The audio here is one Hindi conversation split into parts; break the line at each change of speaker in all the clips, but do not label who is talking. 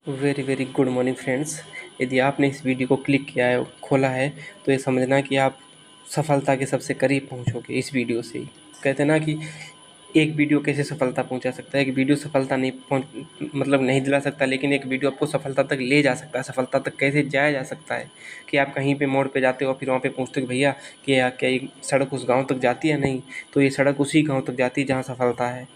Very very good morning friends. यदि आपने इस वीडियो को क्लिक किया है, खोला है, तो ये समझना कि आप सफलता के सबसे करीब पहुंचोगे इस वीडियो से ही। कहते हैं ना कि एक वीडियो कैसे सफलता पहुंचा सकता है। एक वीडियो सफलता नहीं नहीं दिला सकता, लेकिन एक वीडियो आपको सफलता तक ले जा सकता है। सफलता तक कैसे जाया जा सकता है कि आप कहीं पे मोड़ पे जाते हो, फिर वहाँ पे पूछते हो कि भैया कि क्या ये सड़क उस गाँव तक जाती है? नहीं, तो ये सड़क उसी गाँव तक जाती है जहाँ सफलता है।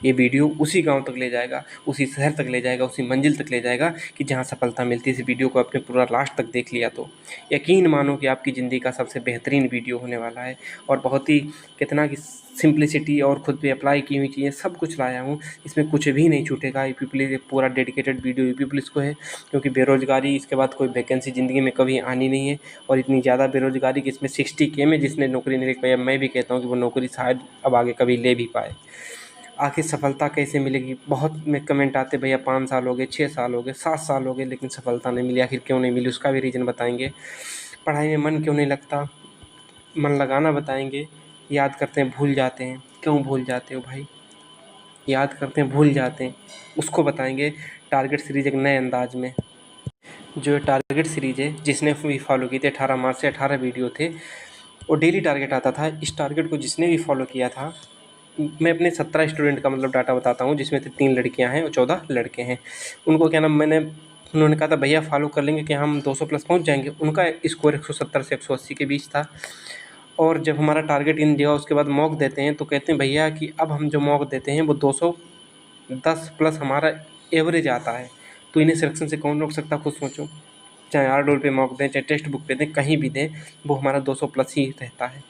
ये वीडियो उसी गांव तक ले जाएगा, उसी शहर तक ले जाएगा, उसी मंजिल तक ले जाएगा कि जहां सफलता मिलती है। इस वीडियो को आपने पूरा लास्ट तक देख लिया तो यकीन मानो कि आपकी ज़िंदगी का सबसे बेहतरीन वीडियो होने वाला है। और बहुत ही कितना कि सिंप्लिसिटी और खुद पे अप्लाई की हुई चीज़ें सब कुछ लाया हूँ। इसमें कुछ भी नहीं छूटेगा। यूपी पुलिस पूरा डेडिकेटेड वीडियो यूपी पुलिस को है, क्योंकि बेरोज़गारी इसके बाद कोई वैकेंसी ज़िंदगी में कभी आनी नहीं है। और इतनी ज़्यादा बेरोज़गारी कि इसमें 60K में जिसने नौकरी नहीं ले पाई, मैं भी कहता हूँ कि वो नौकरी शायद अब आगे कभी ले भी पाए। आखिर सफलता कैसे मिलेगी? बहुत में कमेंट आते, भैया 5 साल हो गए, 6 साल हो गए, 7 साल हो गए, लेकिन सफलता नहीं मिली। आखिर क्यों नहीं मिली? उसका भी रीज़न बताएंगे। पढ़ाई में मन क्यों नहीं लगता? मन लगाना बताएंगे। याद करते हैं भूल जाते हैं। क्यों भूल जाते हो भाई? याद करते हैं भूल जाते हैं, उसको बताएंगे। टारगेट सीरीज़ एक नए अंदाज में, जो टारगेट सीरीज़ है जिसने भी फॉलो की थी, 18 मार्च से 18 वीडियो थे, वो डेली टारगेट आता था। इस टारगेट को जिसने भी फॉलो किया था, मैं अपने 17 स्टूडेंट का डाटा बताता हूँ, जिसमें से 3 लड़कियाँ हैं और 14 लड़के हैं। उनको क्या नाम उन्होंने कहा था भैया फॉलो कर लेंगे कि हम 200 प्लस पहुँच जाएंगे। उनका स्कोर 170 से 180 के बीच था। और जब हमारा टारगेट इन दिया, उसके बाद मॉक देते हैं तो कहते हैं भैया कि अब हम जो मॉक देते हैं वो 210 प्लस हमारा एवरेज आता है। तो इन्हें सिलेक्शन से कौन रोक सकता? खुद सोचो। चाहे आरडोल पे मॉक दें, चाहे टेक्स्ट बुक पे दें, कहीं भी दें, वो हमारा 200 प्लस ही रहता है।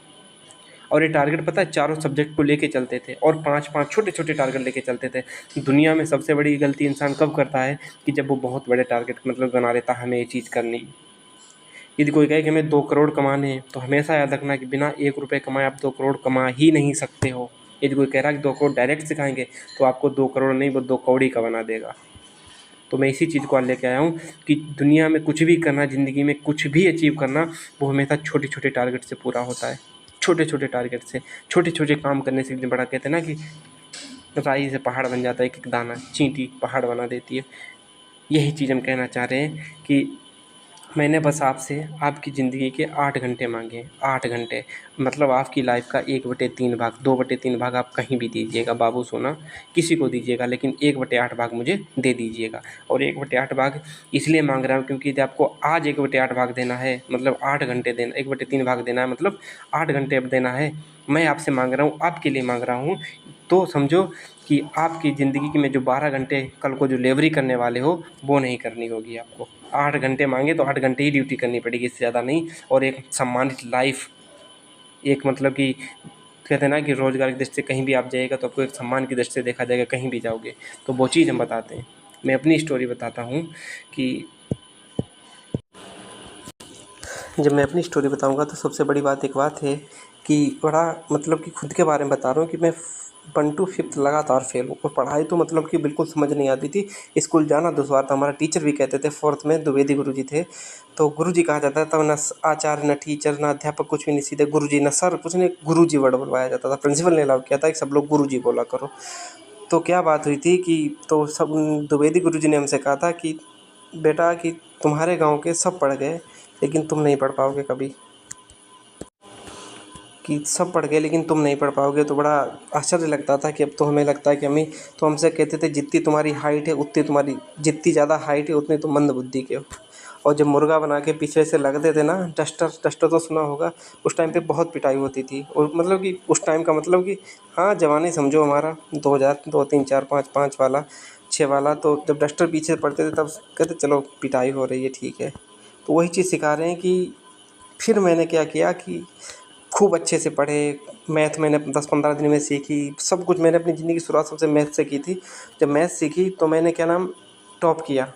और ये टारगेट पता है चारों सब्जेक्ट को लेके चलते थे, और 5-5 छोटे-छोटे टारगेट लेके चलते थे। दुनिया में सबसे बड़ी गलती इंसान कब करता है? कि जब वो बहुत बड़े टारगेट बना लेता है, हमें ये चीज़ करनी। यदि कोई कहे कि हमें 2 करोड़ कमाने हैं, तो हमेशा याद रखना कि बिना 1 रुपये कमाए आप 2 करोड़ कमा ही नहीं सकते हो। यदि कोई कह रहा है कि 2 करोड़ डायरेक्ट सिखाएँगे, तो आपको 2 करोड़ नहीं, वो 2 कौड़ी का बना देगा। तो मैं इसी चीज़ को आज लेके आया हूँ कि दुनिया में कुछ भी करना, ज़िंदगी में कुछ भी अचीव करना, वो हमेशा छोटे-छोटे टारगेट से पूरा होता है। छोटे-छोटे टारगेट से, छोटे-छोटे काम करने से एक दिन बड़ा, कहते हैं ना कि राई से पहाड़ बन जाता है, एक-एक दाना, चींटी पहाड़ बना देती है। यही चीज़ हम कहना चाह रहे हैं कि मैंने बस आपसे आपकी ज़िंदगी के 8 घंटे माँगे हैं। 8 घंटे आपकी लाइफ़ का 1/3 भाग, 2/3 भाग आप कहीं भी दीजिएगा बाबू सोना, किसी को दीजिएगा, लेकिन 1/8 भाग मुझे दे दीजिएगा। और 1/8 भाग इसलिए माँग रहा हूँ क्योंकि यदि आपको आज 1/8 भाग देना है, 8 घंटे देना, 1/3 भाग देना है, 8 घंटे अब देना है। मैं आपसे माँग रहा हूँ, आपके लिए माँग रहा हूँ। तो समझो कि आपकी ज़िंदगी की में जो 12 घंटे कल को जो डिलीवरी करने वाले हो, वो नहीं करनी होगी आपको। 8 घंटे माँगे तो 8 घंटे ही ड्यूटी करनी पड़ेगी, इससे ज़्यादा नहीं। और एक सम्मानित लाइफ़, एक कि कहते हैं ना कि रोज़गार की दृष्टि से कहीं भी आप जाइएगा तो आपको एक सम्मान की दृष्टि से देखा जाएगा, कहीं भी जाओगे। तो वो चीज़ हम बताते हैं। मैं अपनी स्टोरी बताता हूँ कि जब मैं अपनी स्टोरी बताऊँगा तो सबसे बड़ी बात एक बात है कि बड़ा कि खुद के बारे में बता रहा हूँ कि मैं 1 to 5th लगातार फेल हूँ। और पढ़ाई तो कि बिल्कुल समझ नहीं आती थी। स्कूल जाना दुश्वार था। हमारा टीचर भी कहते थे, 4th में द्विवेदी गुरुजी थे, तो गुरुजी कहा जाता था। ना आचार्य, ना टीचर, ना अध्यापक, कुछ भी नहीं, सीधे गुरुजी, ना सर कुछ नहीं, गुरुजी वर्ड बुलवाया जाता था। प्रिंसिपल ने अलाउ किया था कि सब लोग गुरुजी बोला करो। तो क्या बात हुई थी कि तो सब द्विवेदी गुरुजी ने हमसे कहा था कि बेटा कि तुम्हारे गाँव के सब पढ़ गए, लेकिन तुम नहीं पढ़ पाओगे कभी। कि सब पढ़ गए लेकिन तुम नहीं पढ़ पाओगे। तो बड़ा आश्चर्य लगता था कि अब तो हमें लगता है कि हमें, तो हमसे कहते थे जितनी तुम्हारी हाइट है उतनी तुम्हारी, जितनी ज़्यादा हाइट है उतनी तुम मंद बुद्धि के हो। और जब मुर्गा बना के पीछे से लगते थे ना, डस्टर डस्टर तो सुना होगा, उस टाइम पे बहुत पिटाई होती थी। और कि उस टाइम का कि हाँ, जवानी समझो हमारा 2000, 2, 3, 4, 5, 5 वाला, 6 वाला। तो जब डस्टर पीछे पड़ते थे तब कहते चलो पिटाई हो रही है, ठीक है। तो वही चीज़ सिखा रहे हैं कि फिर मैंने क्या किया कि खूब अच्छे से पढ़े। मैथ मैंने 10-15 दिन में सीखी। सब कुछ मैंने अपनी ज़िंदगी की शुरुआत सबसे मैथ से की थी। जब मैथ सीखी तो मैंने टॉप किया।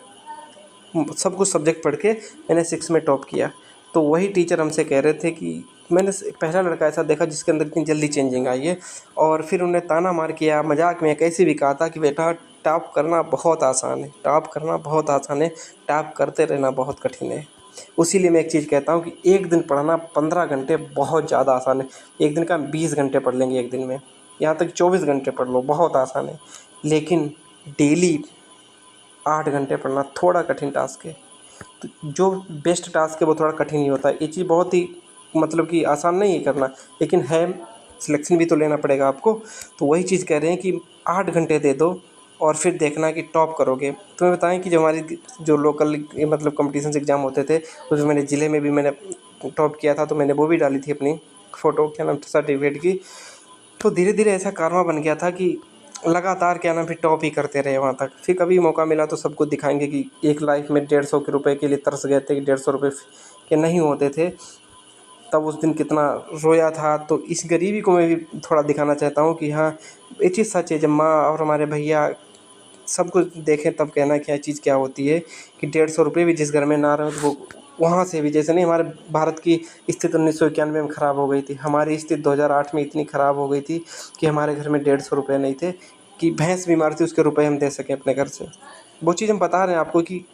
सब कुछ सब्जेक्ट पढ़ के मैंने 6 में टॉप किया। तो वही टीचर हमसे कह रहे थे कि मैंने पहला लड़का ऐसा देखा जिसके अंदर इतनी जल्दी चेंजिंग आई है। और फिर उन्हें ताना मार किया, मजाक में कैसे भी कहा था कि बेटा टॉप करना बहुत आसान है, टॉप करना बहुत आसान है, टॉप करते रहना बहुत कठिन है। उसी लिए मैं एक चीज़ कहता हूँ कि एक दिन पढ़ना 15 घंटे बहुत ज़्यादा आसान है। एक दिन का 20 घंटे पढ़ लेंगे एक दिन में, यहाँ तक 24 घंटे पढ़ लो, बहुत आसान है। लेकिन डेली 8 घंटे पढ़ना थोड़ा कठिन टास्क है। तो जो बेस्ट टास्क है वो थोड़ा कठिन ही होता है। ये चीज़ बहुत ही मतलब कि आसान नहीं है करना, लेकिन है, सिलेक्शन भी तो लेना पड़ेगा आपको। तो वही चीज़ कह रहे हैं कि 8 घंटे दे दो और फिर देखना कि टॉप करोगे। तुम्हें बताएं कि जो हमारी जो लोकल मतलब कॉम्पिटिशन्स एग्ज़ाम होते थे, उसमें मैंने ज़िले में भी मैंने टॉप किया था। तो मैंने वो भी डाली थी अपनी फ़ोटो, क्या नाम, सर्टिफिकेट की। तो धीरे धीरे ऐसा कारवां बन गया था कि लगातार क्या नाम, फिर टॉप ही करते रहे वहाँ तक। फिर कभी मौका मिला तो सबको दिखाएंगे कि एक लाइफ में 150 के रुपए के लिए तरस गए थे कि 150 रुपये के नहीं होते थे, तब उस दिन कितना रोया था। तो इस गरीबी को मैं भी थोड़ा दिखाना चाहता हूँ कि हाँ, ये चीज़ सच है। जब माँ और हमारे भैया सब कुछ देखें तब कहना क्या चीज़ क्या होती है कि 150 रुपये भी जिस घर में ना रहे तो वो वहाँ से भी, जैसे नहीं, हमारे भारत की स्थिति 1991 में ख़राब हो गई थी, हमारी स्थिति 2008 में इतनी ख़राब हो गई थी कि हमारे घर में 150 रुपये नहीं थे कि भैंस बीमार थी उसके रुपए हम दे सकें अपने घर से। वो चीज़ हम बता रहे हैं आपको कि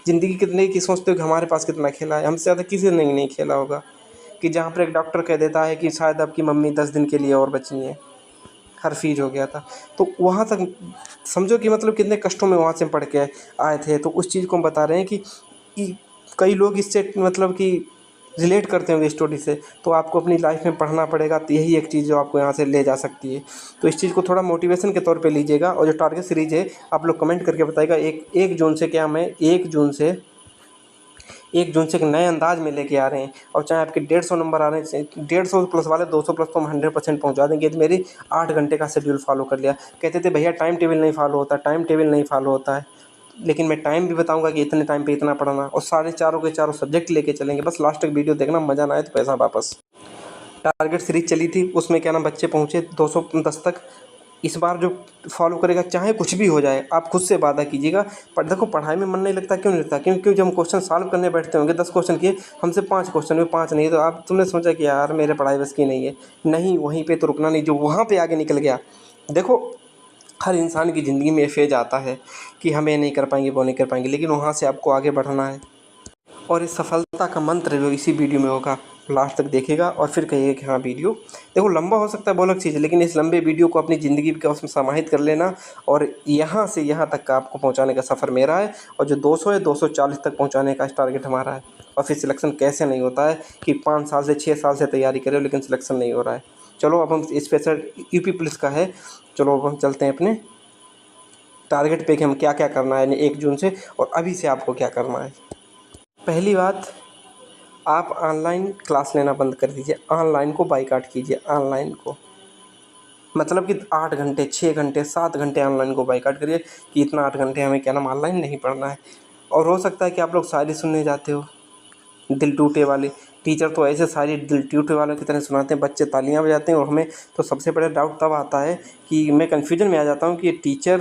ज़िंदगी कितने की सोचते हो कि हमारे पास कितना खेला है, हमसे ज़्यादा किसी ने नहीं खेला होगा। कि जहाँ पर एक डॉक्टर कह देता है कि शायद आपकी मम्मी 10 दिन के लिए और बची हैं, हर फीज हो गया था। तो वहाँ तक समझो कि मतलब कितने कष्टों में वहाँ से पढ़ के आए थे। तो उस चीज़ को हम बता रहे हैं कि कई लोग इससे मतलब कि रिलेट करते होंगे स्टोरी से। तो आपको अपनी लाइफ में पढ़ना पड़ेगा, तो यही एक चीज़ जो आपको यहाँ से ले जा सकती है। तो इस चीज़ को थोड़ा मोटिवेशन के तौर पे लीजिएगा। और जो टारगेट सीरीज़ है, आप लोग कमेंट करके बताइएगा। 1 जून से क्या, मैं 1 जून से एक नए अंदाज में लेके आ रहे हैं। और चाहे आपके 150 नंबर आ रहे हैं, 150 प्लस वाले 200 प्लस तो हम 100% पहुंचा देंगे। तो मेरी 8 घंटे का शेड्यूल फॉलो कर लिया। कहते थे भैया टाइम टेबल नहीं फॉलो होता, टाइम टेबल नहीं फॉलो होता है, लेकिन मैं टाइम भी बताऊंगा कि इतने टाइम पे इतना पढ़ना, और सारे चारों के चारों सब्जेक्ट लेके चलेंगे। बस लास्ट तक वीडियो देखना, मज़ा ना आए तो पैसा वापस। टारगेट सीरीज चली थी, उसमें क्या नाम, बच्चे पहुँचे 210 तक। इस बार जो फॉलो करेगा, चाहे कुछ भी हो जाए, आप खुद से वादा कीजिएगा। पर देखो, पढ़ाई में मन नहीं लगता, क्यों नहीं लगता? क्योंकि जब हम क्वेश्चन सॉल्व करने बैठते होंगे, 10 क्वेश्चन किए, हमसे 5 क्वेश्चन में 5 नहीं, तो आप तुमने सोचा कि यार मेरे पढ़ाई बस की नहीं है। नहीं, वहीं पे तो रुकना नहीं, जो वहाँ पे आगे निकल गया। देखो, हर इंसान की ज़िंदगी में ये फेज आता है कि हम ये नहीं कर पाएंगे, वो नहीं कर पाएंगे, लेकिन वहाँ से आपको आगे बढ़ना है। और इस सफलता का मंत्र जो इसी वीडियो में होगा, लास्ट तक देखिएगा और फिर कहिएगा कि हाँ, वीडियो देखो लंबा हो सकता है, वो अलग चीज़ है, लेकिन इस लंबे वीडियो को अपनी ज़िंदगी का उसमें समाहित कर लेना। और यहाँ से यहाँ तक का आपको पहुँचाने का सफ़र मेरा है, और जो 200 है 240 तक पहुँचाने का टारगेट हमारा है। और फिर सिलेक्शन कैसे नहीं होता है कि 5 साल से 6 साल से तैयारी करें लेकिन सिलेक्शन नहीं हो रहा है। चलो, अब हम स्पेशल यूपी पुलिस का है, चलो अब हम चलते हैं अपने टारगेट पे कि हम क्या क्या करना है 1 जून से, और अभी से आपको क्या करना है। पहली बात, आप ऑनलाइन क्लास लेना बंद कर दीजिए, ऑनलाइन को बाइकाट कीजिए। ऑनलाइन को मतलब कि 8 घंटे, 6 घंटे, 7 घंटे ऑनलाइन को बाइकाट करिए कि इतना 8 घंटे हमें क्या नाम ऑनलाइन नहीं पढ़ना है। और हो सकता है कि आप लोग शायरी सुनने जाते हो, दिल टूटे वाली। टीचर तो ऐसे शायरी दिल टूटे वालों की तरह सुनाते हैं, बच्चे तालियां बजाते हैं। और हमें तो सबसे बड़ा डाउट तब आता है कि मैं कन्फ्यूजन में आ जाता हूँ कि ये टीचर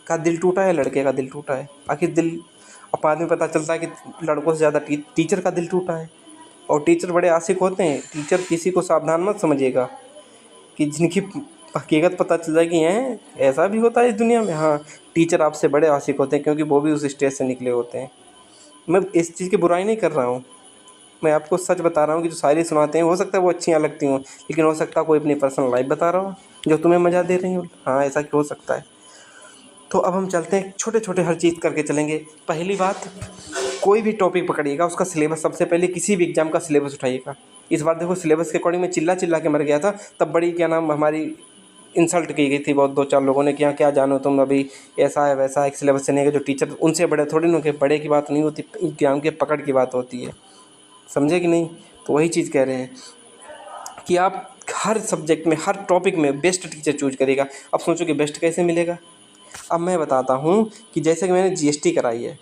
का दिल टूटा है, लड़के का दिल टूटा है, आखिर दिल। अब बाद में पता चलता है कि लड़कों से ज़्यादा टीचर का दिल टूटा है। और टीचर बड़े आशिक होते हैं। टीचर किसी को सावधान मत समझिएगा कि जिनकी हकीकत पता चल जाएगी, हैं ऐसा भी होता है इस दुनिया में। हाँ, टीचर आपसे बड़े आशिक होते हैं, क्योंकि वो भी उस स्टेज से निकले होते हैं। मैं इस चीज़ की बुराई नहीं कर रहा हूँ, मैं आपको सच बता रहा हूँ कि जो शायरी सुनाते हैं, हो सकता है वो अच्छी लगती हों, लेकिन हो सकता है कोई अपनी पर्सनल लाइफ बता रहा हो जो तुम्हें मज़ा दे रही हो। हाँ, ऐसा हो सकता है। तो अब हम चलते हैं, छोटे छोटे हर चीज़ करके चलेंगे। पहली बात, कोई भी टॉपिक पकड़िएगा, उसका सिलेबस सबसे पहले किसी भी एग्ज़ाम का सिलेबस उठाइएगा। इस बार देखो, सिलेबस के अकॉर्डिंग मैं चिल्ला चिल्ला के मर गया था, तब बड़ी क्या नाम हमारी इंसल्ट की गई थी बहुत, 2-4 लोगों ने, क्या क्या जानो तुम, अभी ऐसा है वैसा है, एक सिलेबस से नहीं है। जो टीचर उनसे बड़े थोड़ी ना, के बड़े की बात नहीं होती, एग्जाम के पकड़ की बात होती है, समझे कि नहीं? तो वही चीज़ कह रहे हैं कि आप हर सब्जेक्ट में, हर टॉपिक में बेस्ट टीचर चूज करेगा। अब सोचो कि बेस्ट कैसे मिलेगा। अब मैं बताता हूँ कि जैसे कि मैंने जीएसटी कराई है,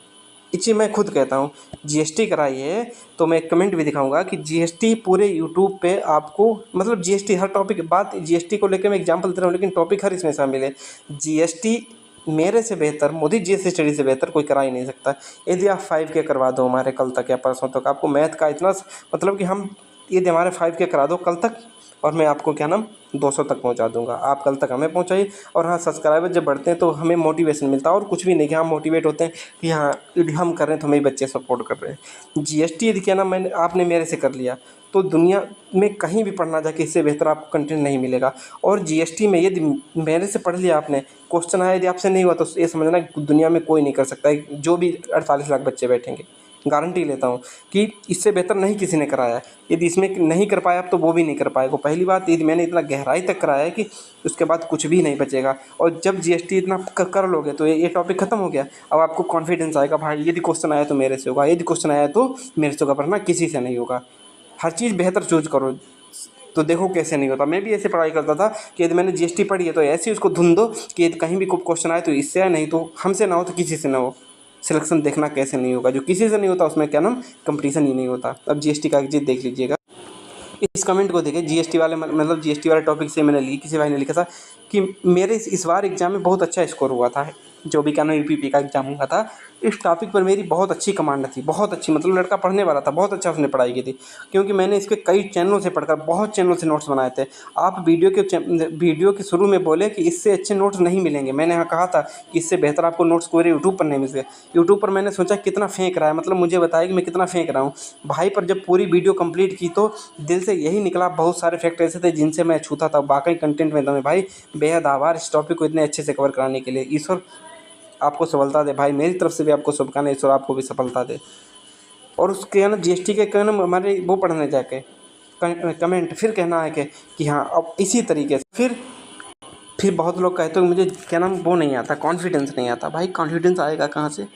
ये चीज़ मैं खुद कहता हूँ, जीएसटी कराई है, तो मैं एक कमेंट भी दिखाऊंगा कि जीएसटी पूरे यूट्यूब पे आपको, मतलब जीएसटी हर टॉपिक, बात जीएसटी को लेकर मैं एग्जांपल दे रहा हूँ, लेकिन टॉपिक हर इसमें शामिल है। जीएसटी मेरे से बेहतर, मोदी जीएसटी स्टडी से बेहतर कोई करा ही नहीं सकता। यदि आप 5K करवा दो हमारे कल तक या परसों तक, आपको मैथ का इतना मतलब कि हम, यदि हमारे 5K करा दो कल तक, और मैं आपको क्या नाम 200 तक पहुंचा दूंगा, आप कल तक हमें पहुंचाइए। और हाँ, सब्सक्राइबर जब बढ़ते हैं तो हमें मोटिवेशन मिलता है, और कुछ भी नहीं कि हम मोटिवेट होते हैं कि हाँ, यदि हम कर रहे हैं तो हमें बच्चे सपोर्ट कर रहे हैं। जीएसटी यदि क्या नाम मैंने, आपने मेरे से कर लिया, तो दुनिया में कहीं भी पढ़ना जाके इससे बेहतर आपको कंटेंट नहीं मिलेगा। और जीएसटी में यदि मेरे से पढ़ लिया आपने, क्वेश्चन आया यदि आपसे नहीं हुआ तो ये समझना कि दुनिया में कोई नहीं कर सकता है, जो भी 48 लाख बच्चे बैठेंगे। गारंटी लेता हूँ कि इससे बेहतर नहीं किसी ने कराया है। यदि इसमें नहीं कर पाया आप तो वो भी नहीं कर पाएगा। पहली बात, यदि मैंने इतना गहराई तक कराया है कि उसके बाद कुछ भी नहीं बचेगा। और जब जीएसटी इतना कर लोगे तो ये टॉपिक खत्म हो गया। अब आपको कॉन्फिडेंस आएगा, भाई यदि क्वेश्चन आया तो मेरे से होगा, यदि क्वेश्चन आया तो मेरे से होगा, वरना किसी से नहीं होगा। हर चीज़ बेहतर चूज करो। तो देखो कैसे नहीं होता। मैं भी ऐसे पढ़ाई करता था कि यदि मैंने जीएसटी पढ़ी है तो ऐसे उसको धुन दो कि यदि कहीं भी क्वेश्चन आए तो इससे आए, नहीं तो हमसे ना हो तो किसी से ना हो। सिलेक्शन देखना कैसे नहीं होगा, जो किसी से नहीं होता उसमें क्या नाम कंपटीशन ही नहीं होता। अब जीएसटी का एक चीज़ देख लीजिएगा, इस कमेंट को देखिए। जीएसटी वाले मतलब जीएसटी वाले टॉपिक से मैंने ली, किसी भाई ने लिखा था कि मेरे इस बार एग्जाम में बहुत अच्छा स्कोर हुआ था, जो भी क्या नाम यूपीपी का एग्जाम हुआ था। इस टॉपिक पर मेरी बहुत अच्छी कमांड थी, बहुत अच्छी, मतलब लड़का पढ़ने वाला था, बहुत अच्छा उसने पढ़ाई की थी, क्योंकि मैंने इसके कई चैनलों से पढ़कर बहुत चैनल से नोट्स बनाए थे। आप वीडियो के शुरू में बोले कि इससे अच्छे नोट्स नहीं मिलेंगे। मैंने यहाँ कहा था कि इससे बेहतर आपको नोट्स पूरे यूट्यूब पर नहीं मिलेंगे। यूट्यूब पर मैंने सोचा कितना फेंक रहा है, मतलब मुझे बताया कि मैं कितना फेंक रहा हूँ भाई। पर जब पूरी वीडियो कंप्लीट की तो दिल से यही निकला, बहुत सारे फैक्ट ऐसे थे जिनसे मैं छूता था। वाकई कंटेंट में दम है भाई। बेहद आभार इस टॉपिक को इतने अच्छे से कवर कराने के लिए। ईश्वर आपको सफलता दे भाई, मेरी तरफ से भी आपको शुभकामनाएं, ईश्वर आपको भी सफलता दे। और उसके है ना जीएसटी के क्या नाम हमारे वो पढ़ने जाके कमेंट फिर कहना है कि हाँ अब इसी तरीके से फिर बहुत लोग कहते हैं मुझे क्या नाम वो नहीं आता, कॉन्फिडेंस नहीं आता। भाई कॉन्फिडेंस आएगा कहाँ से?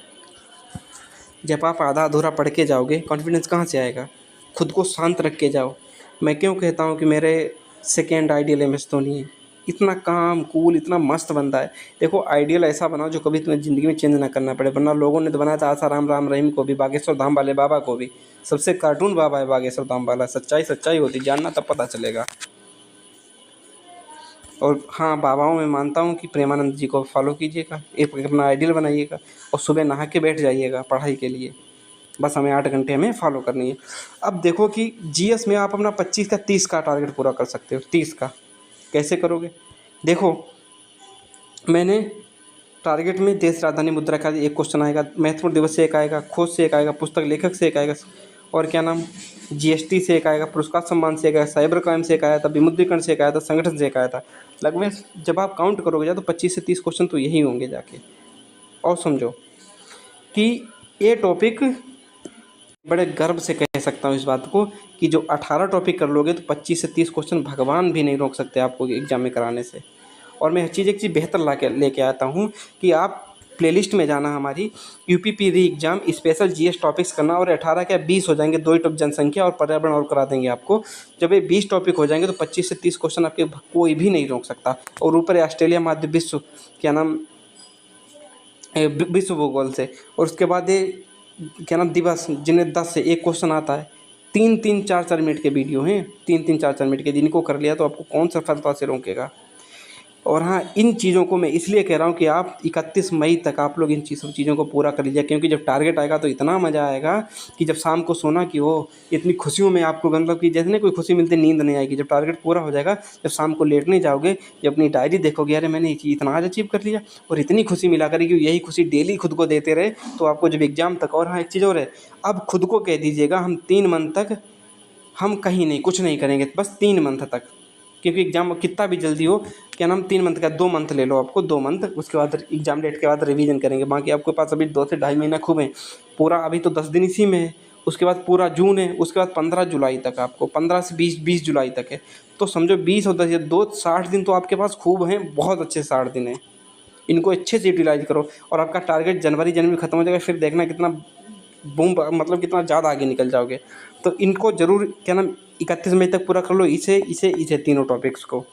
जब आप आधा अधूरा पढ़ के जाओगे, कॉन्फिडेंस कहाँ से आएगा? खुद को शांत रख के जाओ। मैं क्यों कहता हूँ कि मेरे second ideal M S Dhoni है। इतना काम कूल, इतना मस्त बंदा है। देखो आइडियल ऐसा बनाओ जो कभी तुम्हें ज़िंदगी में चेंज ना करना पड़े, वरना लोगों ने तो बनाया था आसाराम राम रहीम को भी, बागेश्वर धाम वाले बाबा को भी। सबसे कार्टून बाबा है बागेश्वर धाम वाला। सच्चाई सच्चाई होती, जानना तब पता चलेगा। और हाँ, बाबाओं में मानता हूँ कि प्रेमानंद जी को फॉलो कीजिएगा, एक अपना आइडियल बनाइएगा और सुबह नहा के बैठ जाइएगा पढ़ाई के लिए। बस हमें 8 घंटे हमें फॉलो करनी है। अब देखो कि जीएस में आप अपना 25 का 30 का टारगेट पूरा कर सकते हो। 30 का कैसे करोगे? देखो मैंने टारगेट में देश राजधानी मुद्रा का एक क्वेश्चन आएगा, महत्वपूर्ण दिवस से एक आएगा, खोज से एक आएगा, पुस्तक लेखक से एक आएगा, और क्या नाम जीएसटी से एक आएगा, पुरस्कार सम्मान से एक आएगा, साइबर क्राइम से एक आया था, विमुद्रीकरण से एक आया था, संगठन से एक आया था। लगभग जब आप काउंट करोगे जा तो 25 से 30 क्वेश्चन तो यही होंगे जाके। और समझो कि ये टॉपिक बड़े गर्व से कह सकता हूँ इस बात को कि जो 18 टॉपिक कर लोगे तो 25 से 30 क्वेश्चन भगवान भी नहीं रोक सकते आपको एग्जाम में कराने से। और मैं हर चीज़ एक चीज़ बेहतर लेके आता हूँ कि आप प्लेलिस्ट में जाना हमारी, यूपीपी री एग्जाम स्पेशल जीएस टॉपिक्स करना, और 18 क्या 20 हो जाएंगे, 2 ही टॉप जनसंख्या और पर्यावरण और करा देंगे आपको। जब ये 20 टॉपिक हो जाएंगे तो 25 से 30 क्वेश्चन आपके कोई भी नहीं रोक सकता। और ऊपर ऑस्ट्रेलिया माध्य विश्व क्या नाम विश्व भूगोल से, और उसके बाद ये क्या नाम दिवस जिन्हें 10 से 1 क्वेश्चन आता है। 3-3 4-4 मिनट के वीडियो हैं, 3-3 4-4 मिनट के, जिनको कर लिया तो आपको कौन सफलता से रोकेगा। और हाँ, इन चीज़ों को मैं इसलिए कह रहा हूँ कि आप 31 मई तक आप लोग इन चीज़ों को पूरा कर लीजिए, क्योंकि जब टारगेट आएगा तो इतना मज़ा आएगा कि जब शाम को सोना कि हो इतनी खुशियों में आपको, मतलब कि जैसे ना कोई खुशी मिलती नींद नहीं आएगी। जब टारगेट पूरा हो जाएगा, जब शाम को लेटने जाओगे, जब अपनी डायरी देखोगे, अरे मैंने ये चीज़ इतना आज अचीव कर लिया, और इतनी खुशी मिला करेगी। यही खुशी डेली खुद को देते रहे तो आपको जब एग्ज़ाम तक। और हाँ, एक चीज़ और है, अब खुद को कह दीजिएगा हम 3 मंथ तक हम कहीं नहीं कुछ नहीं करेंगे, बस 3 मंथ तक, क्योंकि एग्ज़ाम कितना भी जल्दी हो क्या नाम 3 मंथ का 2 मंथ ले लो आपको, 2 मंथ, उसके बाद एग्ज़ाम डेट के बाद रिवीजन करेंगे। बाकी आपके पास अभी 2 से ढाई महीना खूब है, पूरा अभी तो 10 दिन इसी में है, उसके बाद पूरा जून है, उसके बाद 15 जुलाई तक आपको, 15 से 20 जुलाई तक है। तो समझो 20 और 10 2 60 दिन तो आपके पास खूब हैं, बहुत अच्छे 60 दिन हैं। इनको अच्छे से यूटिलाइज करो और आपका टारगेट जनवरी में ख़त्म हो जाएगा। फिर देखना कितना बूम, मतलब कितना ज़्यादा आगे निकल जाओगे। तो इनको ज़रूर क्या नाम 31 मई तक पूरा कर लो, इसे तीनों टॉपिक्स को।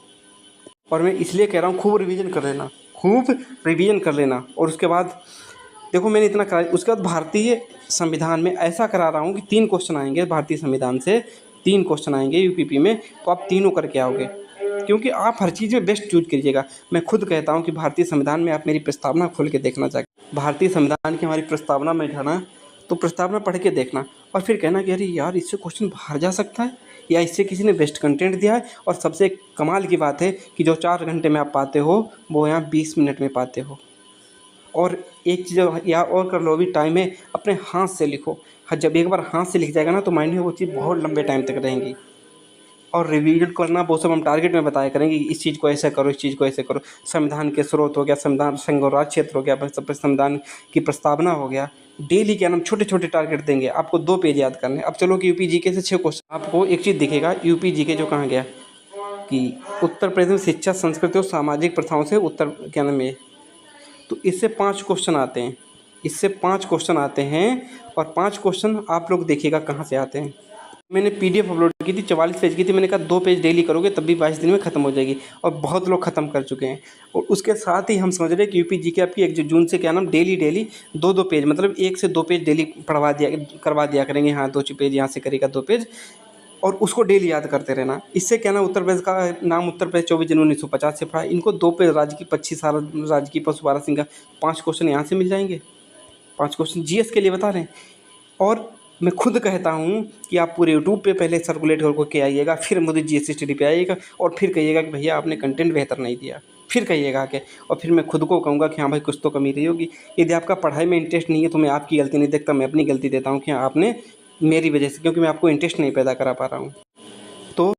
और मैं इसलिए कह रहा हूँ खूब रिवीजन कर लेना, खूब रिवीजन कर लेना। और उसके बाद देखो मैंने इतना करा, उसके बाद भारतीय संविधान में ऐसा करा रहा हूँ कि 3 क्वेश्चन आएंगे भारतीय संविधान से, 3 क्वेश्चन आएंगे यूपीपी में, तो आप तीनों करके आओगे, क्योंकि आप हर चीज़ में बेस्ट चूज कीजिएगा। मैं खुद कहता हूँ कि भारतीय संविधान में आप मेरी प्रस्तावना खोल के देखना चाहिए, भारतीय संविधान की हमारी प्रस्तावना में जाना, तो प्रस्तावना पढ़ के देखना और फिर कहना कि अरे यार इससे क्वेश्चन बाहर जा सकता है, या इससे किसी ने बेस्ट कंटेंट दिया है। और सबसे कमाल की बात है कि जो 4 घंटे में आप पाते हो वो यहाँ 20 मिनट में पाते हो। और एक चीज़ या और कर लो, अभी टाइम है, अपने हाथ से लिखो। हाँ, जब एक बार हाथ से लिख जाएगा ना तो माइंड में वो चीज़ बहुत लंबे टाइम तक रहेंगी। और रिवीजन करना वो सब हम टारगेट में बताया करेंगे, इस चीज़ को ऐसे करो, इस चीज़ को ऐसे करो। संविधान के स्रोत हो गया, संविधान संघ और राज्य क्षेत्र हो गया, संविधान की प्रस्तावना हो गया। डेली क्या नाम छोटे छोटे टारगेट देंगे आपको, 2 पेज याद करने। अब चलो कि यूपी जीके से 6 क्वेश्चन, आपको एक चीज़ दिखेगा यूपी जीके जो कहाँ गया कि उत्तर प्रदेश में शिक्षा, संस्कृति और सामाजिक प्रथाओं से उत्तर क्या नाम है, तो इससे 5 क्वेश्चन आते हैं, इससे 5 क्वेश्चन आते हैं। और 5 क्वेश्चन आप लोग देखिएगा कहाँ से आते हैं। मैंने पीडीएफ अपलोड की थी, 44 पेज की थी। मैंने कहा 2 पेज डेली करोगे तब भी 22 दिन में ख़त्म हो जाएगी, और बहुत लोग ख़त्म कर चुके हैं। और उसके साथ ही हम समझ रहे हैं कि यूपी जीके आपकी 1 जून से क्या नाम डेली 2-2 पेज, मतलब 1 से 2 पेज डेली करवा दिया करेंगे। हाँ, 2 पेज यहाँ से करेगा 2 पेज, और उसको डेली याद करते रहना। इससे क्या ना उत्तर प्रदेश का नाम, उत्तर प्रदेश 24 जनवरी 1950 से पढ़ा। इनको 2 पेज राज्य की 25 साल राज्य की पशुपालन सिंह का 5 क्वेश्चन यहाँ से मिल जाएंगे। 5 क्वेश्चन जीएस के लिए बता रहे हैं। और मैं खुद कहता हूँ कि आप पूरे यूट्यूब पे पहले सर्कुलेट करके आइएगा, फिर मुझे जीएस स्टडी पे आइएगा, और फिर कहिएगा कि भैया आपने कंटेंट बेहतर नहीं दिया, फिर कहिएगा आके। और फिर मैं खुद को कहूँगा कि हाँ भाई कुछ तो कमी रही होगी। यदि आपका पढ़ाई में इंटरेस्ट नहीं है तो मैं आपकी गलती नहीं देखता, मैं अपनी गलती देता हूँ कि हाँ आपने मेरी वजह से, क्योंकि मैं आपको इंटरेस्ट नहीं पैदा करा पा रहा हूँ। तो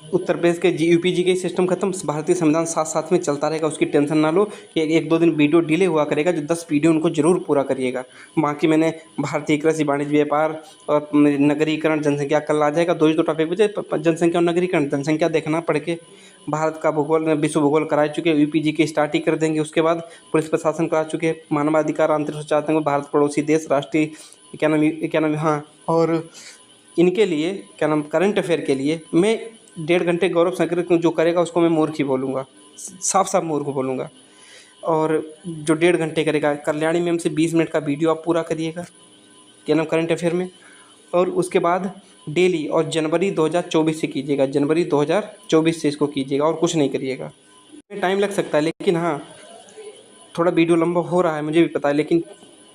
उत्तर प्रदेश के यूपी जी के सिस्टम खत्म, भारतीय संविधान साथ साथ में चलता रहेगा, उसकी टेंशन ना लो कि 1-2 दिन वीडियो डिले हुआ करेगा। जो 10 वीडियो उनको जरूर पूरा करिएगा। बाकी मैंने भारतीय कृषि, वाणिज्य, व्यापार और नगरीकरण, जनसंख्या कल आ जाएगा। 2 ही तो टॉपिक बचे, जनसंख्या और नगरीकरण। जनसंख्या देखना पढ़ के, भारत का भूगोल, विश्व भूगोल करा चुके, यूपी जी के स्टार्ट ही कर देंगे। उसके बाद पुलिस प्रशासन करा चुके, मानवाधिकार, अंतरिक्ष, आतंक, भारत पड़ोसी देश, राष्ट्रीय क्या नाम हाँ। और इनके लिए क्या नाम करंट अफेयर के लिए मैं 1.5 घंटे गौरव शंकर जो करेगा उसको मैं मूर्ख ही बोलूँगा, साफ साफ मूर्ख बोलूँगा। और जो 1.5 घंटे करेगा कल्याणी मैम से 20 मिनट का वीडियो आप पूरा करिएगा क्या नाम करंट अफेयर में। और उसके बाद डेली, और जनवरी 2024 से कीजिएगा, जनवरी 2024 से इसको कीजिएगा, और कुछ नहीं करिएगा। टाइम लग सकता है, लेकिन हाँ थोड़ा वीडियो लंबा हो रहा है मुझे भी पता है, लेकिन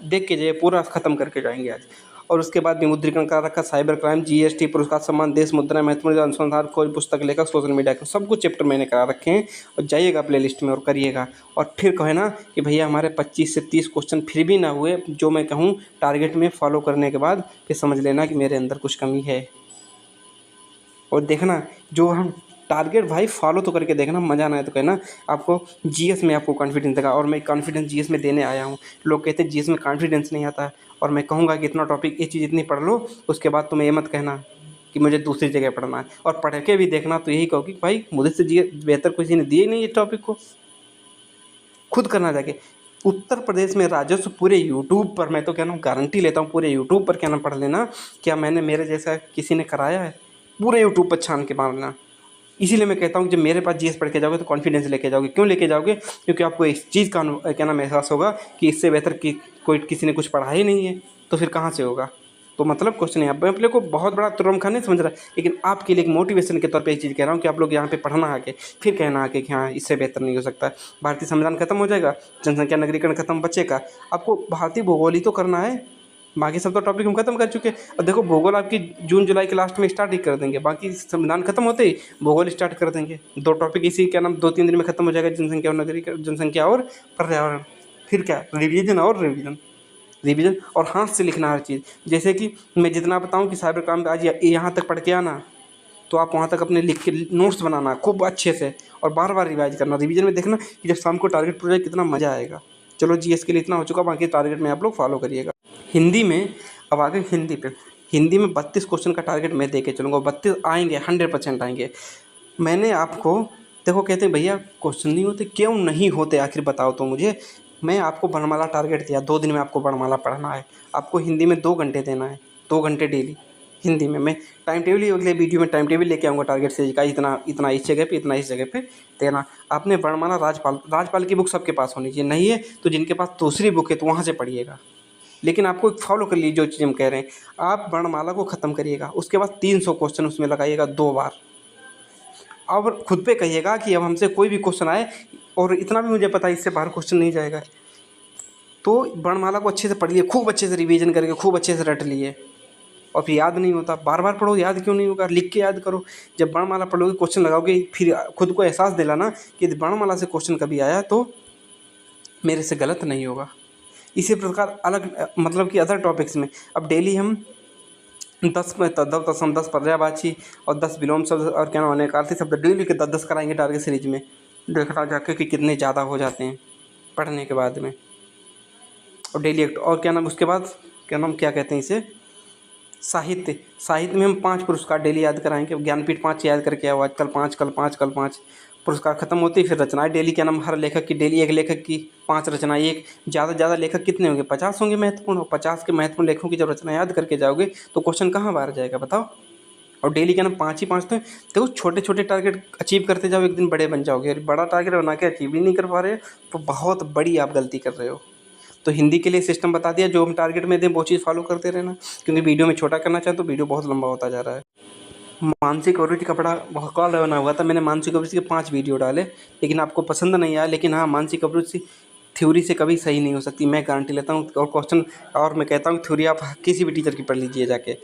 देख के जाइए, पूरा ख़त्म करके जाएंगे आज। और उसके बाद विमुद्रीकरण करा रखा, साइबर क्राइम, जीएसटी, पुरस्कार सम्मान, देश मुद्रा, महत्वपूर्ण अनुसंधान, खोज, पुस्तक, लेखक, सोशल मीडिया के सब कुछ चैप्टर मैंने करा रखे हैं। और जाइएगा प्लेलिस्ट में और करिएगा। और फिर कहे ना कि भैया हमारे 25 से 30 क्वेश्चन फिर भी ना हुए, जो मैं कहूँ टारगेट में फॉलो करने के बाद, फिर समझ लेना कि मेरे अंदर कुछ कमी है। और देखना जो हम टारगेट भाई फॉलो तो करके देखना, मज़ा ना आए तो कहना। आपको जीएस में आपको कॉन्फिडेंस देगा, और मैं कॉन्फिडेंस जीएस में देने आया हूँ। लोग कहते हैं जीएस में कॉन्फिडेंस नहीं आता है, और मैं कहूँगा कि इतना टॉपिक, ये चीज़ इतनी पढ़ लो, उसके बाद तुम्हें ये मत कहना कि मुझे दूसरी जगह पढ़ना है। और पढ़ के भी देखना तो यही कहो कि भाई मुझे से जीएस बेहतर किसी ने दिए नहीं इस टॉपिक को, खुद करना जाके। उत्तर प्रदेश में राजस्व पूरे यूट्यूब पर, मैं तो कह रहा हूँ गारंटी लेता हूँ, पूरे यूट्यूब पर क्या नाम पढ़ लेना। क्या मैंने मेरे जैसा किसी ने कराया है? पूरे यूट्यूब पर छान के मारना। इसीलिए मैं कहता हूँ कि जब मेरे पास जीएस पढ़ के जाओगे तो कॉन्फिडेंस लेके जाओगे। क्यों लेके जाओगे? क्योंकि आपको इस चीज़ का क्या नाम एहसास होगा कि इससे बेहतर कि कोई किसी ने कुछ पढ़ा ही नहीं है, तो फिर कहाँ से होगा? तो मतलब क्वेश्चन है, मैं अपने को बहुत बड़ा तुरम खान नहीं समझ रहा, लेकिन आपके लिए एक मोटिवेशन के तौर पे ये चीज़ कह रहा हूँ कि आप लोग यहाँ पे पढ़ना आके, फिर कहना आके कि हाँ इससे बेहतर नहीं हो सकता। भारतीय संविधान खत्म हो जाएगा, जनसंख्या नगरीकरण खत्म, बचेगा आपको भारतीय भूगोल ही तो करना है। बाकी सब तो टॉपिक हम खत्म कर चुके हैं। और देखो भूगोल आपकी जून जुलाई के लास्ट में स्टार्ट ही कर देंगे, बाकी संविधान खत्म होते ही भूगोल स्टार्ट कर देंगे। 2 टॉपिक इसी क्या नाम 2-3 दिन में खत्म हो जाएगा, जनसंख्या और नगरीकरण, जनसंख्या और पर्यावरण। फिर क्या रिवीजन और रिवीजन, रिवीजन और हाथ से लिखना हर चीज़। जैसे कि मैं जितना बताऊं कि साइबर क्राइम आज यहाँ तक पढ़ के आना, तो आप वहाँ तक अपने लिख के नोट्स बनाना खूब अच्छे से, और बार बार रिवाइज करना। रिवीजन में देखना कि जब शाम को टारगेट पूरा जाए कितना मज़ा आएगा। चलो जीएस के लिए इतना हो चुका, बाकी टारगेट में आप लोग फॉलो करिएगा। हिंदी में अब आगे हिंदी पे, हिंदी में 32 क्वेश्चन का टारगेट मैं दे के चलूँगा, 32 आएंगे, 100% आएंगे। मैंने आपको देखो, कहते हैं भैया क्वेश्चन नहीं होते, क्यों नहीं होते आखिर बताओ तो मुझे। मैं आपको वर्णमाला टारगेट दिया, 2 दिन में आपको वर्णमाला पढ़ना है। आपको हिंदी में 2 घंटे देना है, 2 घंटे डेली हिंदी में। मैं टाइम टेबल ही अगले वीडियो में टाइम टेबल लेके आऊँगा, टारगेट से का इतना इतना इस जगह पे, इतना इस जगह पे देना। आपने वर्णमाला राजपाल की बुक सबके पास होनी चाहिए, नहीं है तो जिनके पास दूसरी बुक है तो वहाँ से पढ़िएगा। लेकिन आपको फॉलो कर लीजिए जो चीज़ हम कह रहे हैं। आप वर्णमाला को ख़त्म करिएगा, उसके बाद 300 क्वेश्चन उसमें लगाइएगा 2 बार। और खुद पे कहिएगा कि अब हमसे कोई भी क्वेश्चन आए, और इतना भी मुझे पता है इससे बाहर क्वेश्चन नहीं जाएगा, तो वर्णमाला को अच्छे से पढ़ लिए, खूब अच्छे से रिवीजन करके खूब अच्छे से रट लिए। और फिर याद नहीं होता, बार बार पढ़ो, याद क्यों नहीं होगा, लिख के याद करो। जब वर्णमाला पढ़ोगे, क्वेश्चन लगाओगे, फिर खुद को एहसास दिलाना कि यदि वर्णमाला से क्वेश्चन कभी आया तो मेरे से गलत नहीं होगा। इसी प्रकार अलग मतलब कि अदर टॉपिक्स में अब डेली हम 10 में तद्भव तत्सम 10 पर्यायवाची और 10 विलोम शब्द और क्या नाम अनेकार्थी शब्द डेली के 10-10 कराएंगे टारगेट सीरीज में। देखना जाके कि कितने ज़्यादा हो जाते हैं पढ़ने के बाद में। और डेली एक्ट और क्या नाम उसके बाद क्या नाम क्या कहते हैं इसे, साहित्य। साहित्य में हम 5 पुरस्कार डेली याद कराएंगे। ज्ञानपीठ 5 याद करके आओ, आज कल 5 कल 5 कल 5 पुरस्कार खत्म होते ही फिर रचनाएं डेली क्या नाम हर लेखक की डेली एक लेखक की 5 रचनाएं। एक ज़्यादा से ज़्यादा लेखक कितने होंगे, 50 होंगे महत्वपूर्ण। और 50 के महत्वपूर्ण लेखकों की जब रचना याद करके जाओगे तो क्वेश्चन कहाँ बाहर जाएगा बताओ। और डेली क्या नाम 5 ही 5 तो देखो छोटे छोटे टारगेट अचीव करते जाओ, एक दिन बड़े बन जाओगे। और बड़ा टारगेट बना के अचीव ही नहीं कर पा रहे तो बहुत बड़ी आप गलती कर रहे हो। तो हिंदी के लिए सिस्टम बता दिया, जो हम टारगेट में दें वो चीज़ फॉलो करते रहना, क्योंकि वीडियो में छोटा करना चाहते तो वीडियो बहुत लंबा होता जा रहा है। मानसिक अभिवृत्ति का बड़ा बहुत कॉल बना हुआ था, मैंने मानसिक अभिवृत्ति के 5 वीडियो डाले लेकिन आपको पसंद नहीं आया। लेकिन हाँ, मानसिक अभिवृत्ति थ्योरी से कभी सही नहीं हो सकती, मैं गारंटी लेता हूँ। और क्वेश्चन और मैं कहता हूँ थ्योरी आप किसी भी टीचर की पढ़ लीजिए जाके,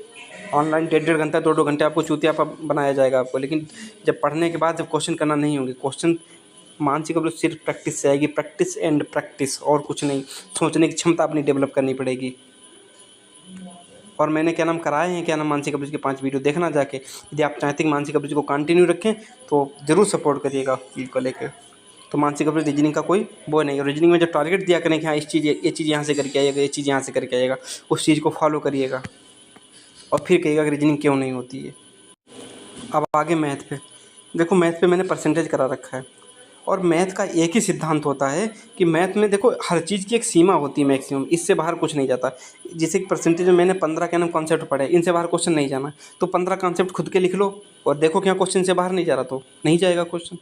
ऑनलाइन 1.5 घंटा 2-2 घंटे आपको चूतिया बनाया जाएगा आपको। लेकिन जब पढ़ने के बाद जब क्वेश्चन करना नहीं होंगे, क्वेश्चन मानसिक अभिवृत्ति सिर्फ प्रैक्टिस से आएगी, प्रैक्टिस एंड प्रैक्टिस और कुछ नहीं। सोचने की क्षमता अपनी डेवलप करनी पड़ेगी। और मैंने क्या नाम कराए हैं क्या नाम मानसिक अभिवृत्ति के 5 वीडियो देखना जाके। यदि आप चाहते हैं मानसिक अभिवृत्ति को कंटिन्यू रखें तो ज़रूर सपोर्ट करिएगा चीज़ को लेकर। तो मानसिक अभिवृत्ति रीजनिंग का कोई वो नहीं है। रीजनिंग में जो टारगेट दिया करें कि हाँ ये चीज़ यहाँ से करके आइएगा, ये चीज़ यहाँ से करके आइएगा, उस चीज़ को फॉलो करिएगा और फिर कहिएगा कि रीजनिंग क्यों नहीं होती है। अब आगे मैथ पे देखो, मैथ पे मैंने परसेंटेज करा रखा है। और मैथ का एक ही सिद्धांत होता है कि मैथ में देखो हर चीज़ की एक सीमा होती है मैक्सिमम, इससे बाहर कुछ नहीं जाता। जैसे कि परसेंटेज में मैंने 15 क्या नाम कॉन्सेप्ट पढ़े, इनसे बाहर क्वेश्चन नहीं जाना। तो 15 कॉन्सेप्ट खुद के लिख लो और देखो क्या क्वेश्चन से बाहर नहीं जा रहा तो नहीं जाएगा क्वेश्चन।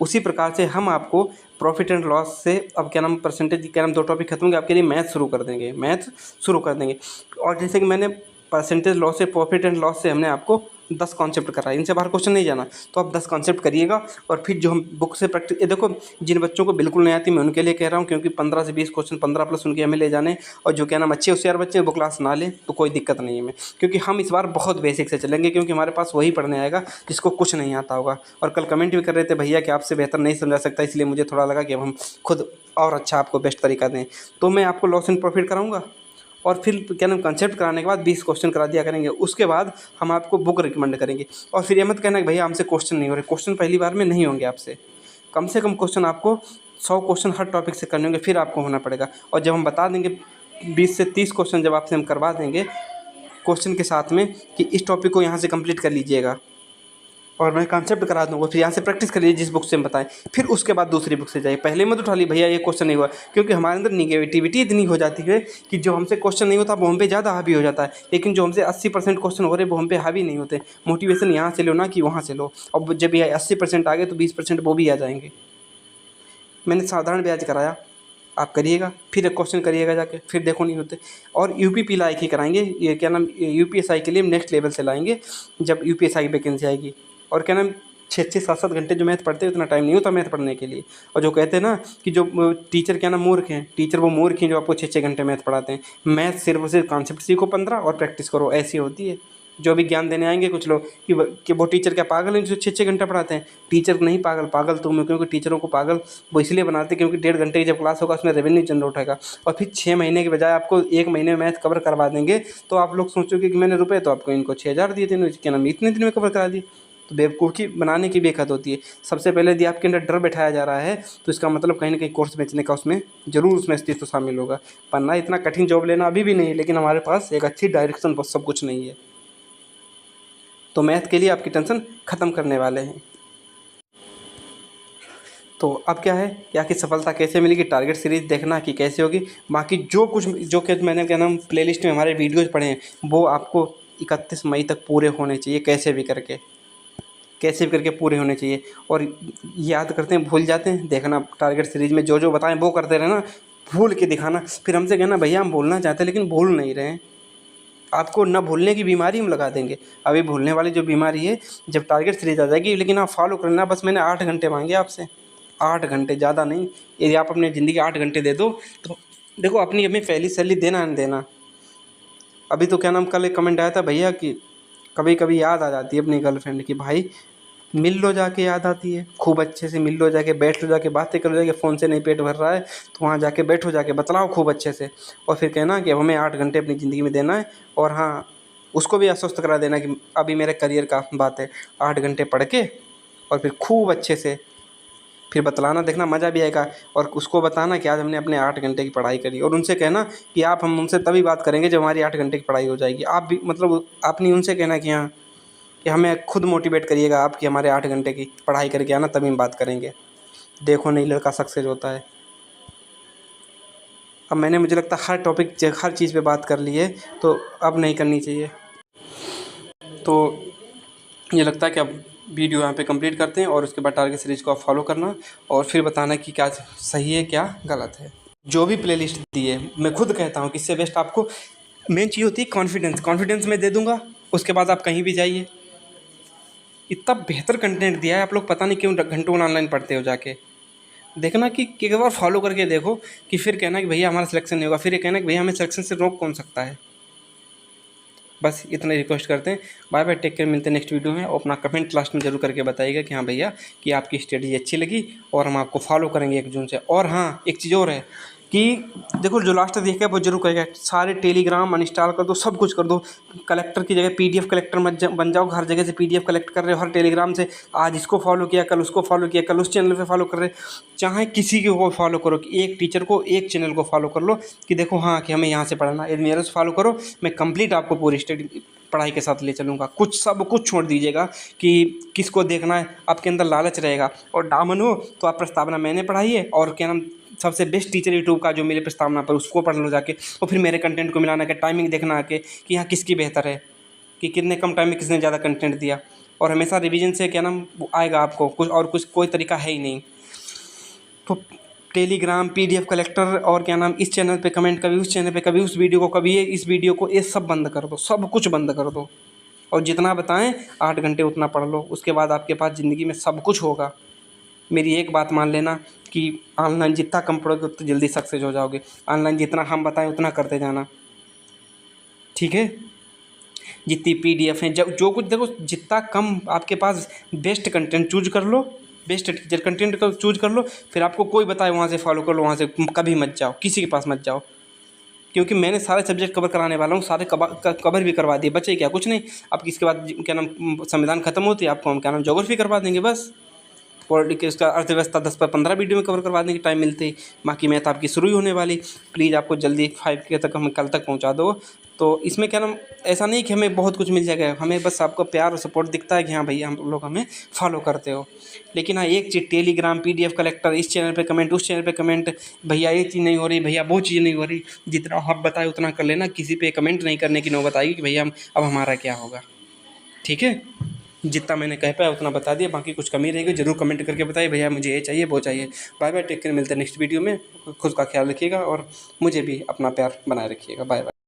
उसी प्रकार से हम आपको प्रॉफिट एंड लॉस से अब क्या नाम परसेंटेज क्या नाम 2 टॉपिक खत्म होंगे, आपके लिए मैथ शुरू कर देंगे, मैथ शुरू कर देंगे। और जैसे कि मैंने परसेंटेज लॉस से प्रॉफिट एंड लॉस से हमने आपको 10 कॉन्सेप्ट कराए, इनसे बाहर क्वेश्चन नहीं जाना। तो आप 10 कॉन्सेप्ट करिएगा और फिर जो हम बुक से प्रैक्टिस, ये देखो जिन बच्चों को बिल्कुल नहीं आती मैं उनके लिए कह रहा हूँ, क्योंकि 15 से 20 क्वेश्चन 15 प्लस उनके हमें ले जाने। और जो क्या नाम अच्छे होशियार बच्चे हैं वो क्लास ना लें तो कोई दिक्कत नहीं है हमें, क्योंकि हम इस बार बहुत बेसिक से चलेंगे, क्योंकि हमारे पास वही पढ़ने आएगा जिसको कुछ नहीं आता होगा। और कल कमेंट भी कर रहे थे भैया कि आपसे बेहतर नहीं समझा सकता, इसलिए मुझे थोड़ा लगा कि अब हम खुद और अच्छा आपको बेस्ट तरीका दें। तो मैं आपको लॉस एंड प्रॉफिट कराऊंगा और फिर क्या नाम कंसेप्ट कराने के बाद 20 क्वेश्चन करा दिया करेंगे। उसके बाद हम आपको बुक रिकमेंड करेंगे। और फिर ये मत कहना कि भैया हमसे क्वेश्चन नहीं हो रहे, क्वेश्चन पहली बार में नहीं होंगे आपसे। कम से कम क्वेश्चन आपको 100 क्वेश्चन हर टॉपिक से करने होंगे, फिर आपको होना पड़ेगा। और जब हम बता देंगे 20 से 30 क्वेश्चन जब आपसे हम करवा देंगे क्वेश्चन के साथ में कि इस टॉपिक को यहाँ से कंप्लीट कर लीजिएगा और मैं कॉन्सेप्ट करा दूँगा, फिर यहाँ से प्रैक्टिस कर लीजिए जिस बुक से हम बताएं, फिर उसके बाद दूसरी बुक से जाइए। पहले मत उठा ली भैया ये क्वेश्चन नहीं हुआ, क्योंकि हमारे अंदर निगेटिविटी इतनी हो जाती है कि जो हमसे क्वेश्चन नहीं होता वो हम पे ज़्यादा हावी हो जाता है, लेकिन जो हमसे 80% क्वेश्चन हो रहे वो हम पे हावी नहीं होते। मोटिवेशन यहाँ से लो ना कि वहाँ से लो। अब जब ये 80% आ गए तो 20% वो भी आ जाएंगे। मैंने साधारण ब्याज कराया, आप करिएगा, फिर एक क्वेश्चन करिएगा जाके, फिर देखो नहीं होते। और यूपीपी लायक ही कराएंगे, ये क्या नाम यूपीएसआई के लिए नेक्स्ट लेवल से लाएंगे जब यूपीएसआई की वैकेंसी आएगी। और क्या नाम 6-6 7-7 घंटे जो मैथ पढ़ते हैं उतना टाइम नहीं होता मैथ पढ़ने के लिए। और जो कहते हैं ना कि जो टीचर क्या नाम मूर्ख हैं, टीचर वो मूर्ख हैं जो आपको 6-6 घंटे मैथ पढ़ाते हैं। मैथ सिर्फ और सिर्फ कॉन्सेप्ट सीखो 15 और प्रैक्टिस करो, ऐसी होती है। जो भी ज्ञान देने आएंगे कुछ लोग कि वो टीचर क्या पागल हैं जो 6-6 घंटा पढ़ाते हैं। टीचर नहीं पागल, पागल तुम हो, क्योंकि टीचरों को पागल वो इसलिए बनाते हैं क्योंकि 1.5 घंटे की जब क्लास होगा उसमें रेवेन्यू जनरेट होगा। और फिर 6 महीने के बजाय आपको 1 महीने में मैथ कवर करवा देंगे तो आप लोग सोचोगे कि मैंने रुपये तो आपको इनको 6,000 दिए थे, क्या नाम इतने दिन में कवर करा दिए। तो बेवकूफ़ी बनाने की भी एक हद होती है। सबसे पहले यदि आपके अंदर डर बैठाया जा रहा है तो इसका मतलब कहीं ना कहीं कोर्स बेचने का उसमें ज़रूर उसमें अस्तित्व शामिल होगा। पढ़ना इतना कठिन जॉब लेना अभी भी नहीं है, लेकिन हमारे पास एक अच्छी डायरेक्शन सब कुछ नहीं है। तो मैथ के लिए आपकी टेंशन ख़त्म करने वाले हैं। तो अब क्या है कि आखिर सफलता कैसे मिलेगी, टारगेट सीरीज देखना कि कैसे होगी। बाकी जो कुछ जो कि मैंने क्या नाम प्लेलिस्ट में हमारे वीडियोज़ पढ़े हैं वो आपको 31 मई तक पूरे होने चाहिए, कैसे भी करके पूरे होने चाहिए। और याद करते हैं भूल जाते हैं, देखना टारगेट सीरीज में जो जो बताएं वो करते रहना, भूल के दिखाना। फिर हमसे कहना भैया हम भूलना चाहते हैं लेकिन भूल नहीं रहे हैं। आपको न भूलने की बीमारी हम लगा देंगे। अभी भूलने वाली जो बीमारी है जब टारगेट सीरीज आ जाएगी, लेकिन आप फॉलो करना। बस मैंने 8 घंटे मांगे आपसे, 8 घंटे, ज़्यादा नहीं। यदि आप अपनी ज़िंदगी 8 घंटे दे दो तो देखो अपनी हमें पहली सैलरी देना नहीं देना। अभी तो क्या नाम कल एक कमेंट आया था भैया कि कभी कभी याद आ जाती है अपनी गर्लफ्रेंड की, भाई मिल लो जाके, याद आती है खूब अच्छे से, मिल लो जाके, बैठ लो जाके, बातें कर लो जाके। फ़ोन से नहीं पेट भर रहा है तो वहाँ जाके बैठो, जाके बतलाओ खूब अच्छे से। और फिर कहना कि अब हमें 8 घंटे अपनी ज़िंदगी में देना है। और हाँ, उसको भी आश्वस्त करा देना कि अभी मेरे करियर का बात है, 8 घंटे पढ़ के और फिर खूब अच्छे से फिर बतलाना, देखना मज़ा भी आएगा। और उसको बताना कि आज हमने अपने 8 घंटे की पढ़ाई करी। और उनसे कहना कि आप हम उनसे तभी बात करेंगे जब हमारी 8 घंटे की पढ़ाई हो जाएगी। आप भी मतलब आप नहीं, उनसे कहना कि हाँ, कि हमें खुद मोटिवेट करिएगा आप कि हमारे 8 घंटे की पढ़ाई करके आना, तभी हम बात करेंगे। देखो नहीं लड़का सक्सेस होता है। अब मैंने, मुझे लगता है हर टॉपिक हर चीज़ पे बात कर ली है, तो अब नहीं करनी चाहिए। तो मुझे लगता है कि अब वीडियो यहाँ पे कंप्लीट करते हैं और उसके बाद टारगेट सीरीज़ को आप फॉलो करना और फिर बताना कि क्या सही है क्या गलत है। जो भी प्लेलिस्ट दी है मैं खुद कहता हूँ कि इससे बेस्ट आपको मेन चीज़ होती है कॉन्फिडेंस। कॉन्फिडेंस मैं दे दूँगा, उसके बाद आप कहीं भी जाइए। इतना बेहतर कंटेंट दिया है, आप लोग पता नहीं क्यों घंटों ऑनलाइन पढ़ते हो जाके। देखना कि एक बार फॉलो करके देखो, कि फिर कहना कि भैया हमारा सिलेक्शन नहीं होगा, फिर ये कहना कि भैया हमें सिलेक्शन से रोक कौन सकता है। बस इतना रिक्वेस्ट करते हैं। बाय बाय, टेक केयर, मिलते हैं नेक्स्ट वीडियो में। और अपना कमेंट लास्ट में जरूर करके बताइएगा कि हाँ भैया कि आपकी स्ट्रेटजी अच्छी लगी और हम आपको फॉलो करेंगे 1 जून से। और हाँ, एक चीज़ और है कि देखो, जो लास्ट तक देखेगा वो जरूर कहेगा सारे टेलीग्राम अनइंस्टॉल कर दो, सब कुछ कर दो। कलेक्टर की जगह पीडीएफ कलेक्टर मत बन जाओ, हर जगह से पीडीएफ कलेक्ट कर रहे हो, हर टेलीग्राम से। आज इसको फॉलो किया, कल उसको फॉलो किया, कल उस चैनल पे फॉलो कर रहे। चाहे किसी को फॉलो करो, कि एक टीचर को, एक चैनल को फॉलो कर लो कि देखो हाँ कि हमें यहाँ से पढ़ना है। यदि मेरे से फॉलो करो, मैं कंप्लीट आपको पूरी स्टडी पढ़ाई के साथ ले चलूँगा। कुछ सब कुछ छोड़ दीजिएगा कि किसको देखना है, आपके अंदर लालच रहेगा। और डामन हो तो आप प्रस्तावना मैंने पढ़ाई है, और क्या नाम, सबसे बेस्ट टीचर यूट्यूब का जो मेरे प्रस्तावना पर, उसको पढ़ लो जाके। और फिर मेरे कंटेंट को मिलाना के टाइमिंग देखना आके कि हाँ किसकी बेहतर है, कि कितने कम टाइम में किसने ज़्यादा कंटेंट दिया। और हमेशा रिवीजन से क्या नाम वो आएगा आपको, कुछ कोई तरीका है ही नहीं। तो टेलीग्राम, पीडीएफ कलेक्टर और क्या नाम, इस चैनल पे कमेंट, कभी उस चैनल पे, कभी उस वीडियो को, कभी ये इस वीडियो को, ये सब बंद कर दो, सब कुछ बंद कर दो। और जितना बताएं 8 घंटे उतना पढ़ लो, उसके बाद आपके पास ज़िंदगी में सब कुछ होगा। मेरी एक बात मान लेना कि ऑनलाइन जितना कम पढ़ोगे उतना जल्दी सक्सेस हो जाओगे। ऑनलाइन जितना हम बताएं उतना करते जाना, ठीक है। जितनी पीडीएफ है, जब जो कुछ देखो, जितना कम आपके पास, बेस्ट कंटेंट चूज कर लो, बेस्ट टीचर कंटेंट को चूज कर लो। फिर आपको कोई बताए वहाँ से फॉलो कर लो, वहाँ से कभी मत जाओ, किसी के पास मत जाओ। क्योंकि मैंने सारे सब्जेक्ट कवर कराने वाला हूँ, सारे कवर भी करवा दिए, बचे क्या, कुछ नहीं। अब इसके बाद क्या नाम संविधान खत्म होती है, आपको हम क्या नाम ज्योग्राफी करवा देंगे बस। पॉलिटिक्स, उसका अर्थव्यवस्था 10 पर 15 वीडियो में कवर करवा देंगे टाइम मिलते ही। बाकी मैथ आपकी शुरू ही होने वाली। प्लीज़ आपको जल्दी 5 के तक, हमें कल तक पहुंचा दो। तो इसमें क्या नाम, ऐसा नहीं कि हमें बहुत कुछ मिल जाएगा, हमें बस आपका प्यार और सपोर्ट दिखता है कि हाँ भैया हम लोग हमें फॉलो करते हो। लेकिन हाँ, एक चीज़, टेलीग्राम, पीडीएफ कलेक्टर, इस चैनल पे कमेंट, उस चैनल पे कमेंट, भैया ये चीज़ नहीं हो रही, भैया वो चीज़ नहीं हो रही, जितना हम बताए उतना कर लेना। किसी पे कमेंट नहीं करने की नौबत आएगी कि भैया हम अब हमारा क्या होगा, ठीक है। जितना मैंने कह पाया उतना बता दिया, बाकी कुछ कमी रहेगी ज़रूर कमेंट करके बताइए, भैया मुझे ये चाहिए वो चाहिए। बाय बाय, टेक केयर, मिलते हैं नेक्स्ट वीडियो में। खुद का ख्याल रखिएगा और मुझे भी अपना प्यार बनाए रखिएगा। Bye bye.